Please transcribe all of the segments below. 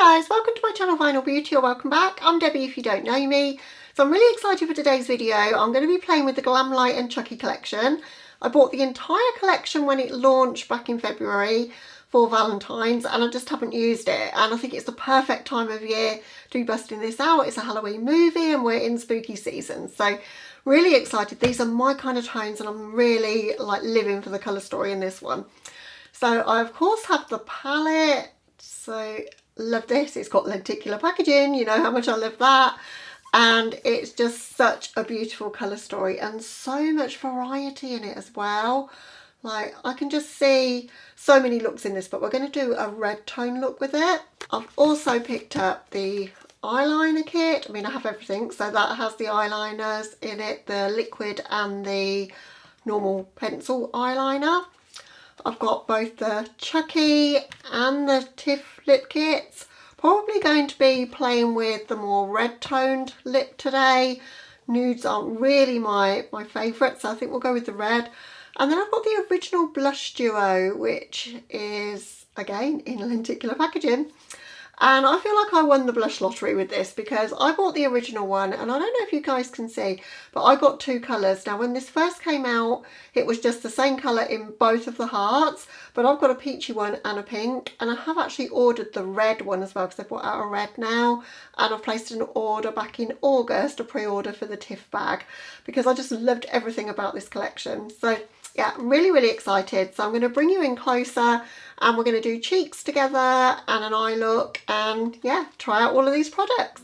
Hi guys, welcome to my channel Vinyl Beauty, or welcome back. I'm Debbie if you don't know me. So I'm really excited for today's video. I'm going to be playing with the Glamlite and Chucky collection. I bought the entire collection when it launched back in February for Valentine's, and I just haven't used it, and I think it's the perfect time of year to be busting this out. It's a Halloween movie and we're in spooky season, so really excited. These are my kind of tones and I'm really like living for the colour story in this one. So I of course have the palette, so love this. It's got lenticular packaging, you know how much I love that, and it's just such a beautiful colour story and so much variety in it as well. Like, I can just see so many looks in this, but we're going to do a red tone look with it. I've also picked up the eyeliner kit. I mean, I have everything, so that has the eyeliners in it, the liquid and the normal pencil eyeliner. I've got both the Chucky and the Tiff lip kits. Probably going to be playing with the more red toned lip today. Nudes aren't really my favourite, so I think we'll go with the red. And then I've got the original blush duo, which is again in lenticular packaging. And I feel like I won the blush lottery with this because I bought the original one, and I don't know if you guys can see, but I got two colours. Now when this first came out, it was just the same colour in both of the hearts, but I've got a peachy one and a pink, and I have actually ordered the red one as well because they've brought out a red now, and I've placed an order back in August, a pre-order for the Tiff bag, because I just loved everything about this collection. So yeah, I'm really excited. So I'm going to bring you in closer and we're going to do cheeks together and an eye look, and yeah, try out all of these products.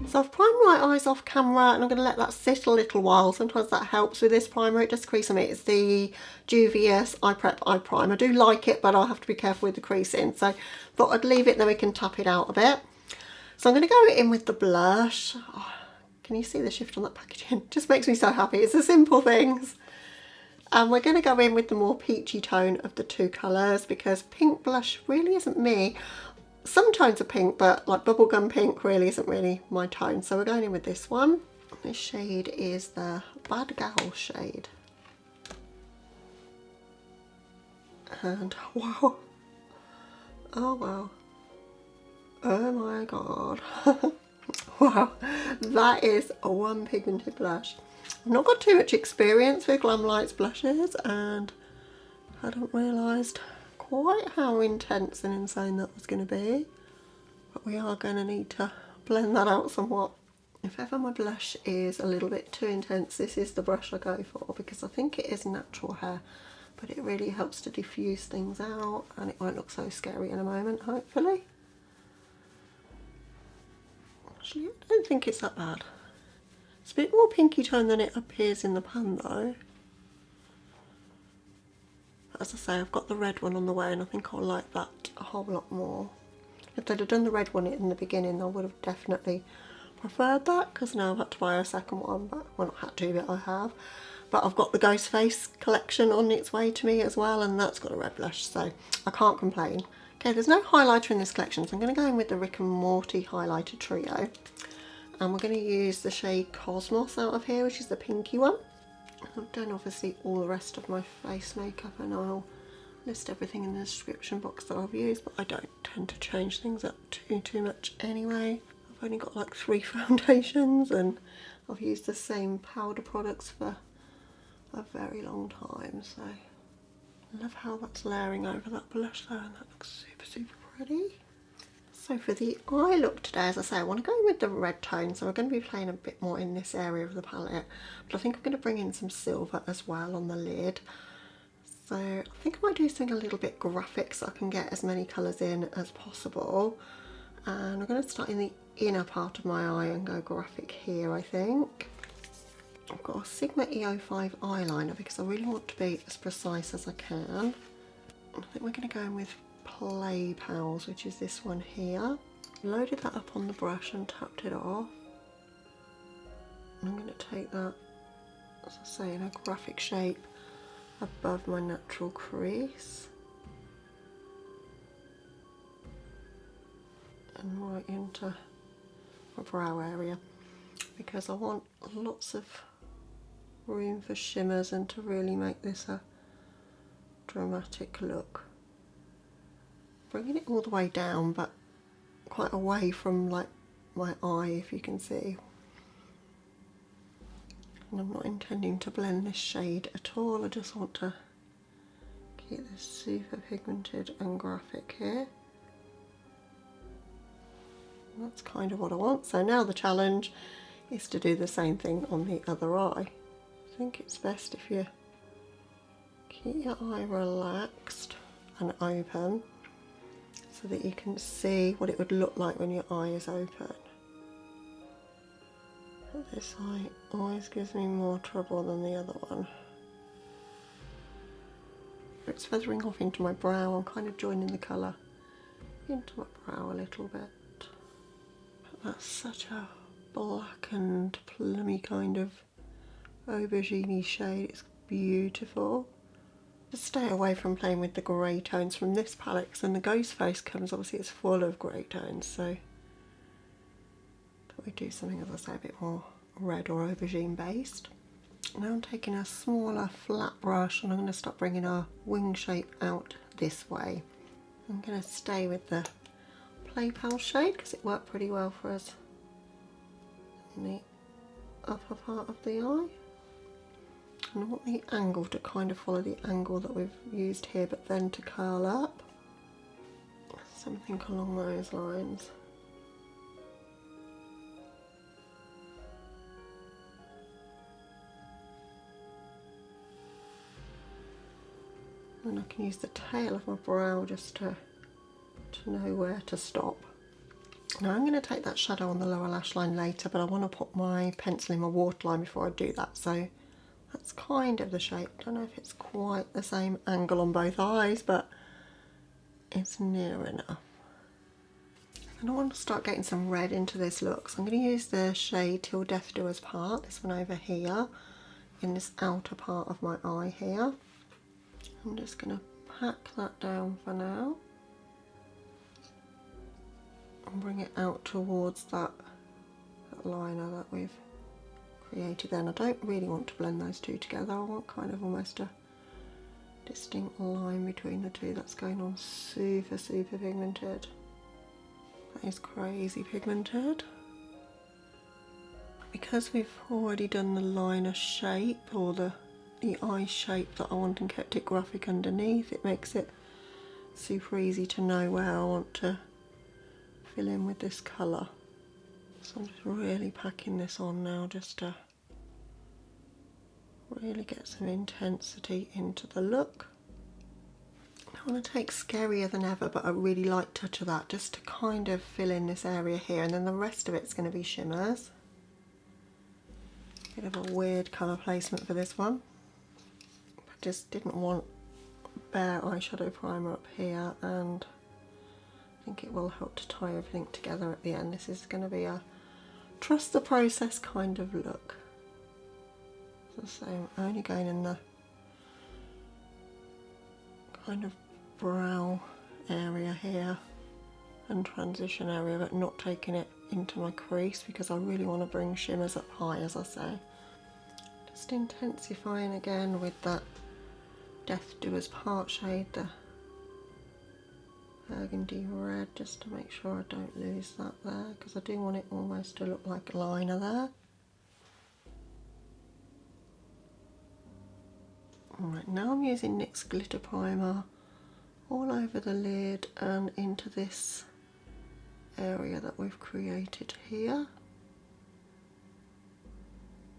So I've primed my eyes off camera and I'm going to let that sit a little while. Sometimes that helps with this primer, it just creases me. It's the Juvia iPrep iPrime. I do like it, but I'll have to be careful with the creasing. So thought I'd leave it and then we can tap it out a bit. So I'm going to go in with the blush. Oh, can you see the shift on that packaging? It just makes me so happy. It's the simple things. And we're going to go in with the more peachy tone of the two colours because pink blush really isn't me. Some tones are pink, but like bubblegum pink really isn't really my tone. So we're going in with this one. This shade is the Bad Gal shade. And wow. Oh wow. Oh my god. Wow, that is a one pigmented blush. I've not got too much experience with Glamlite's blushes and I hadn't realised quite how intense and insane that was going to be, but we are going to need to blend that out somewhat. If ever my blush is a little bit too intense, this is the brush I go for because I think it is natural hair, but it really helps to diffuse things out and it won't look so scary in a moment, hopefully. Actually, I don't think it's that bad. It's a bit more pinky tone than it appears in the pan though. But as I say, I've got the red one on the way and I think I'll like that a whole lot more. If they'd have done the red one in the beginning, I would have definitely preferred that because now I've had to buy a second one, but well, not had to, but I have. But I've got the Ghost Face collection on its way to me as well, and that's got a red blush, so I can't complain. Okay, there's no highlighter in this collection, so I'm going to go in with the Rick and Morty highlighter trio. And we're going to use the shade Cosmos out of here, which is the pinky one. I've done obviously all the rest of my face makeup and I'll list everything in the description box that I've used, but I don't tend to change things up too much anyway. I've only got like 3 foundations and I've used the same powder products for a very long time, so I love how that's layering over that blush there and that looks super pretty. So for the eye look today, as I say, I want to go with the red tone, so we're going to be playing a bit more in this area of the palette, but I think I'm going to bring in some silver as well on the lid. So I think I might do something a little bit graphic so I can get as many colours in as possible, and I'm going to start in the inner part of my eye and go graphic here. I think I've got a Sigma E05 eyeliner because I really want to be as precise as I can. I think we're going to go in with Play Pals, which is this one here. Loaded that up on the brush and tapped it off. I'm going to take that, as I say, in a graphic shape above my natural crease and right into my brow area because I want lots of room for shimmers and to really make this a dramatic look. bringing it all the way down, but quite away from like my eye, if you can see. And I'm not intending to blend this shade at all, I just want to keep this super pigmented and graphic here. And that's kind of what I want. So now the challenge is to do the same thing on the other eye. I think it's best if you keep your eye relaxed and open so that you can see what it would look like when your eye is open. But this eye always gives me more trouble than the other one. It's feathering off into my brow. I'm kind of joining the colour into my brow a little bit. But that's such a blackened, plummy kind of aubergine shade. It's beautiful. Just stay away from playing with the grey tones from this palette, because when the Ghost Face comes, obviously it's full of grey tones, so thought we'd do something, as I say, a bit more red or aubergine based. Now I'm taking a smaller flat brush and I'm going to start bringing our wing shape out this way. I'm going to stay with the Play Pal shade because it worked pretty well for us in the upper part of the eye. And I want the angle to kind of follow the angle that we've used here, but then to curl up. Something along those lines. And I can use the tail of my brow just to know where to stop. Now I'm going to take that shadow on the lower lash line later, but I want to put my pencil in my waterline before I do that, so that's kind of the shape. I don't know if it's quite the same angle on both eyes, but it's near enough. And I want to start getting some red into this look, so I'm going to use the shade Till Death Do Us Part, this one over here, in this outer part of my eye here. I'm just going to pack that down for now and bring it out towards that liner that we've created then. I don't really want to blend those two together. I want kind of almost a distinct line between the two. That's going on super, super pigmented. That is crazy pigmented. Because we've already done the liner shape, or the eye shape that I want, and kept it graphic underneath, it makes it super easy to know where I want to fill in with this colour. So I'm just really packing this on now just to really get some intensity into the look. I want to take Scarier Than Ever, but a really light touch of that just to kind of fill in this area here, and then the rest of it's going to be shimmers. Bit of a weird colour placement for this one. I just didn't want bare eyeshadow primer up here, and I think it will help to tie everything together at the end. This is going to be a trust the process kind of look. So I'm only going in the kind of brow area here and transition area, but not taking it into my crease because I really want to bring shimmers up high, as I say. Just intensifying again with that Death Do Us Part shade, the burgundy red, just to make sure I don't lose that there, because I do want it almost to look like a liner there. Alright, now I'm using NYX Glitter Primer all over the lid and into this area that we've created here.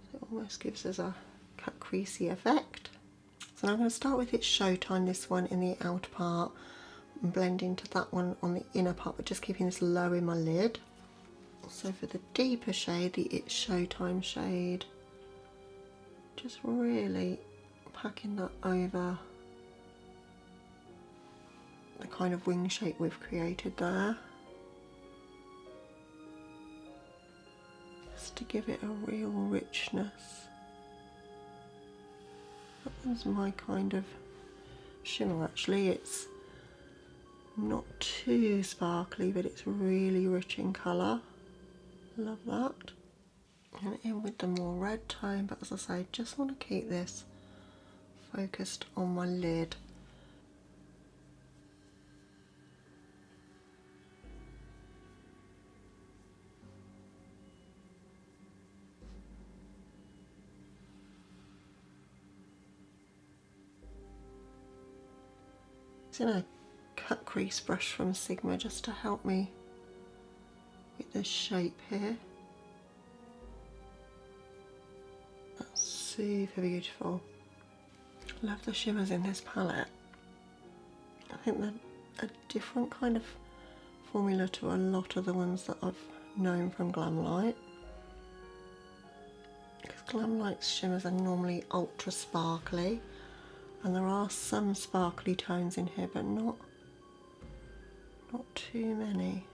So it almost gives us a cut creasy effect. So now I'm going to start with It's Showtime, this one in the outer part, and blend into that one on the inner part, but just keeping this low in my lid. So for the deeper shade, the It's Showtime shade, just really packing that over the kind of wing shape we've created there, just to give it a real richness. That one's my kind of shimmer actually. It's not too sparkly, but it's really rich in colour. Love that. And in with the more red tone, but as I say, just want to keep this focused on my lid. using a cut crease brush from Sigma just to help me with this shape here. That's super beautiful. I love the shimmers in this palette. I think they're a different kind of formula to a lot of the ones that I've known from Glamlite. Because Glamlite's shimmers are normally ultra sparkly, and there are some sparkly tones in here, but not too many.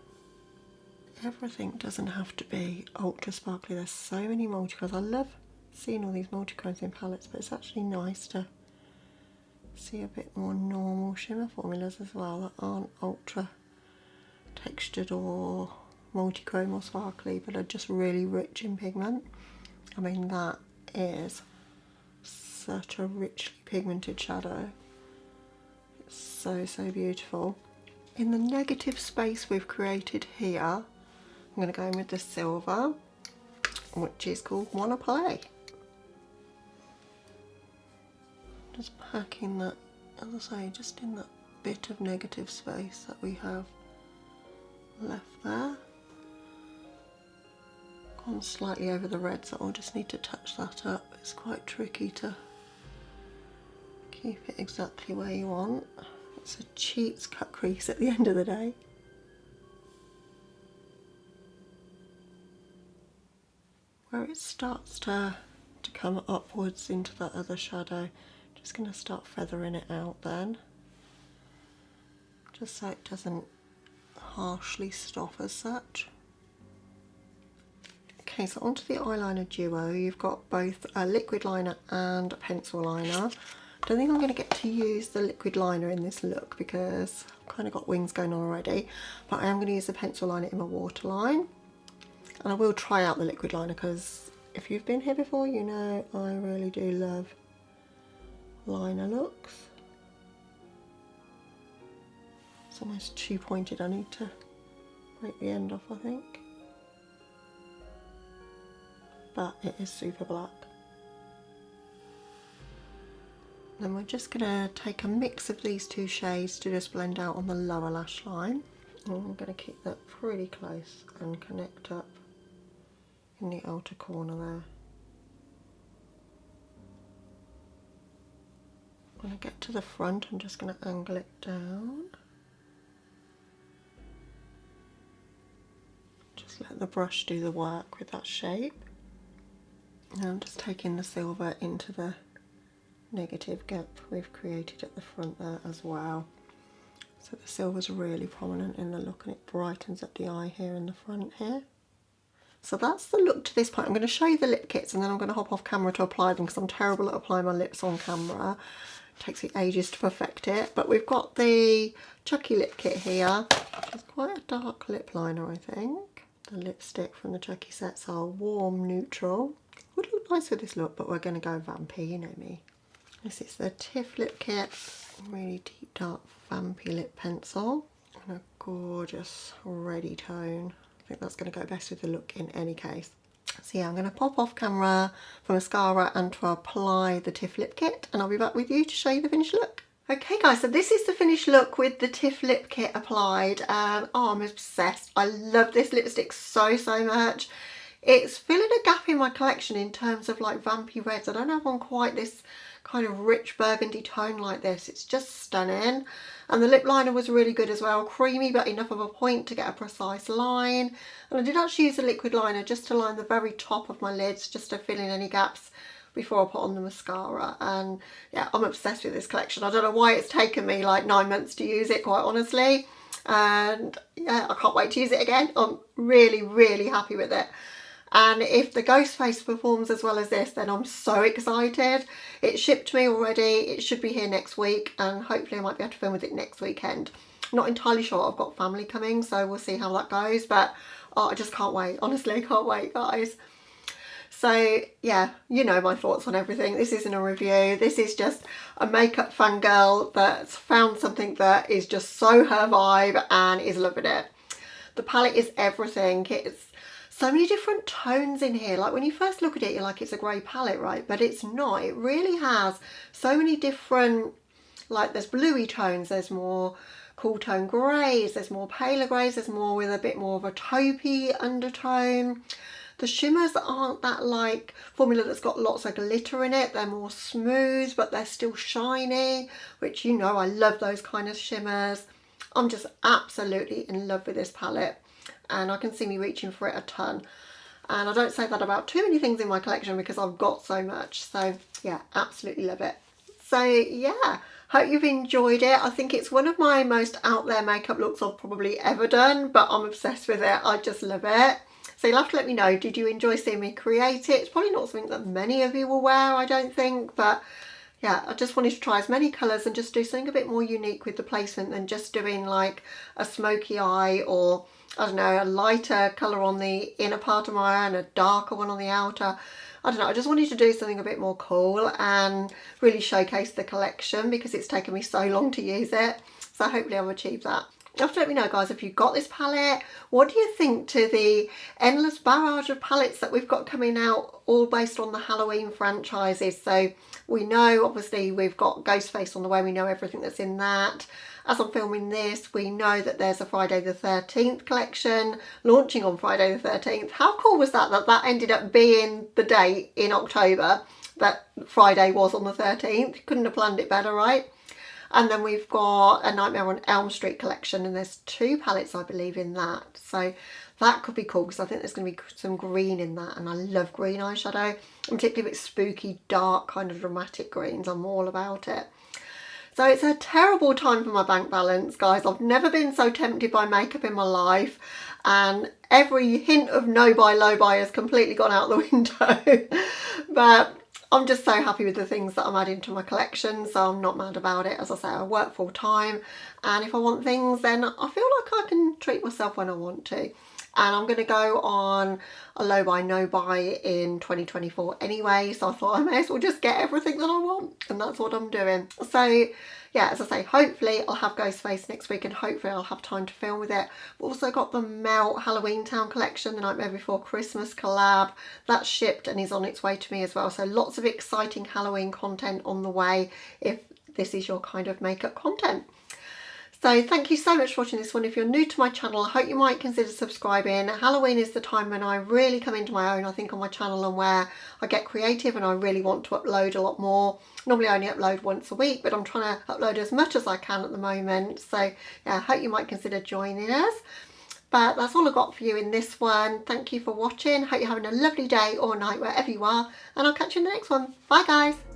Everything doesn't have to be ultra sparkly. There's so many multicolours. I love seeing all these multicolours in palettes, but it's actually nice to see a bit more normal shimmer formulas as well that aren't ultra textured or multichrome or sparkly, but are just really rich in pigment. I mean, that is such a richly pigmented shadow. It's so, so beautiful. In the negative space we've created here, I'm going to go in with the silver, which is called Wanna Play. Just packing that, as I say, just in that bit of negative space that we have left there. Gone slightly over the red, so I'll just need to touch that up. It's quite tricky to keep it exactly where you want. It's a cheats cut crease at the end of the day. Where it starts to come upwards into that other shadow, just going to start feathering it out then, just so it doesn't harshly stop as such. Okay, so onto the eyeliner duo. You've got both a liquid liner and a pencil liner. I don't think I'm going to get to use the liquid liner in this look because I've kind of got wings going on already, but I am going to use the pencil liner in my waterline. And I will try out the liquid liner because if you've been here before, you know I really do love liner looks. It's almost too pointed. I need to break the end off, I think. But it is super black. Then we're just going to take a mix of these two shades to just blend out on the lower lash line. And I'm going to keep that pretty close and connect up in the outer corner there. When I get to the front, I'm just going to angle it down. Just let the brush do the work with that shape. And I'm just taking the silver into the negative gap we've created at the front there as well. So the silver's really prominent in the look and it brightens up the eye here in the front here. So that's the look to this point. I'm going to show you the lip kits and then I'm going to hop off camera to apply them because I'm terrible at applying my lips on camera. It takes me ages to perfect it. But we've got the Chucky lip kit here, which is quite a dark lip liner, I think. The lipstick from the Chucky sets are warm neutral. Would look nice with this look, but we're going to go vampy, you know me. This is the Tiff lip kit, really deep dark vampy lip pencil and a gorgeous reddy tone. I think that's going to go best with the look in any case. So yeah, I'm going to pop off camera for mascara and to apply the Tiff lip kit, and I'll be back with you to show you the finished look. Okay guys, so this is the finished look with the Tiff lip kit applied. Oh, I'm obsessed. I love this lipstick so much. It's filling a gap in my collection in terms of like vampy reds. I don't have one quite this kind of rich burgundy tone like this. It's just stunning. And the lip liner was really good as well. Creamy but enough of a point to get a precise line. And I did actually use a liquid liner just to line the very top of my lids, just to fill in any gaps before I put on the mascara. And yeah, I'm obsessed with this collection. I don't know why it's taken me like 9 months to use it, quite honestly. And yeah, I can't wait to use it again. I'm really happy with it. And if the ghost face performs as well as this, then I'm so excited. It shipped me already. It should be here next week, and hopefully I might be able to film with it next weekend. Not entirely sure. I've got family coming, so we'll see how that goes. But oh, I just can't wait. Honestly, can't wait, guys. So yeah, you know my thoughts on everything. This isn't a review. This is just a makeup fangirl that's found something that is just so her vibe and is loving it. The palette is everything. It's so many different tones in here. Like when you first look at it, you're like, it's a grey palette, right? But it's not. It really has so many different like there's bluey tones, there's more cool tone greys, there's more paler greys, there's more with a bit more of a taupey undertone. The shimmers aren't that like formula that's got lots of glitter in it. They're more smooth, but they're still shiny, which, you know, I love those kind of shimmers. I'm just absolutely in love with this palette, and I can see me reaching for it a ton. And I don't say that about too many things in my collection because I've got so much. So yeah, absolutely love it. So yeah, hope you've enjoyed it. I think it's one of my most out there makeup looks I've probably ever done, but I'm obsessed with it. I just love it. So you'll have to let me know, did you enjoy seeing me create it? It's probably not something that many of you will wear, I don't think, but yeah, I just wanted to try as many colours and just do something a bit more unique with the placement than just doing like a smoky eye, or I don't know, a lighter colour on the inner part of my eye and a darker one on the outer. I don't know, I just wanted to do something a bit more cool and really showcase the collection because it's taken me so long to use it. So hopefully I've achieved that. You have to let me know, guys, if you've got this palette. What do you think to the endless barrage of palettes that we've got coming out, all based on the Halloween franchises? So we know, obviously, we've got Ghostface on the way. We know everything that's in that. As I'm filming this, we know that there's a Friday the 13th collection launching on Friday the 13th. How cool was that, that ended up being the date in October, that Friday was on the 13th? Couldn't have planned it better, right? And then we've got a Nightmare on Elm Street collection, and there's 2 palettes, I believe, in that. So that could be cool because I think there's going to be some green in that, and I love green eyeshadow, and particularly if it's spooky, dark, kind of dramatic greens. I'm all about it. So it's a terrible time for my bank balance, guys. I've never been so tempted by makeup in my life, and every hint of no buy, low buy has completely gone out the window. But I'm just so happy with the things that I'm adding to my collection, so I'm not mad about it. As I say, I work full time, and if I want things, then I feel like I can treat myself when I want to. And I'm going to go on a low buy, no buy in 2024 anyway, so I thought I may as well just get everything that I want, and that's what I'm doing. So yeah, as I say, hopefully I'll have Ghostface next week, and hopefully I'll have time to film with it. We've also got the Melt Halloween Town collection, the Nightmare Before Christmas collab. That's shipped and is on its way to me as well. So lots of exciting Halloween content on the way if this is your kind of makeup content. So thank you so much for watching this one. If you're new to my channel, I hope you might consider subscribing. Halloween is the time when I really come into my own, I think, on my channel, and where I get creative and I really want to upload a lot more. Normally I only upload once a week, but I'm trying to upload as much as I can at the moment. So yeah, I hope you might consider joining us. But that's all I've got for you in this one. Thank you for watching. Hope you're having a lovely day or night wherever you are, and I'll catch you in the next one. Bye, guys.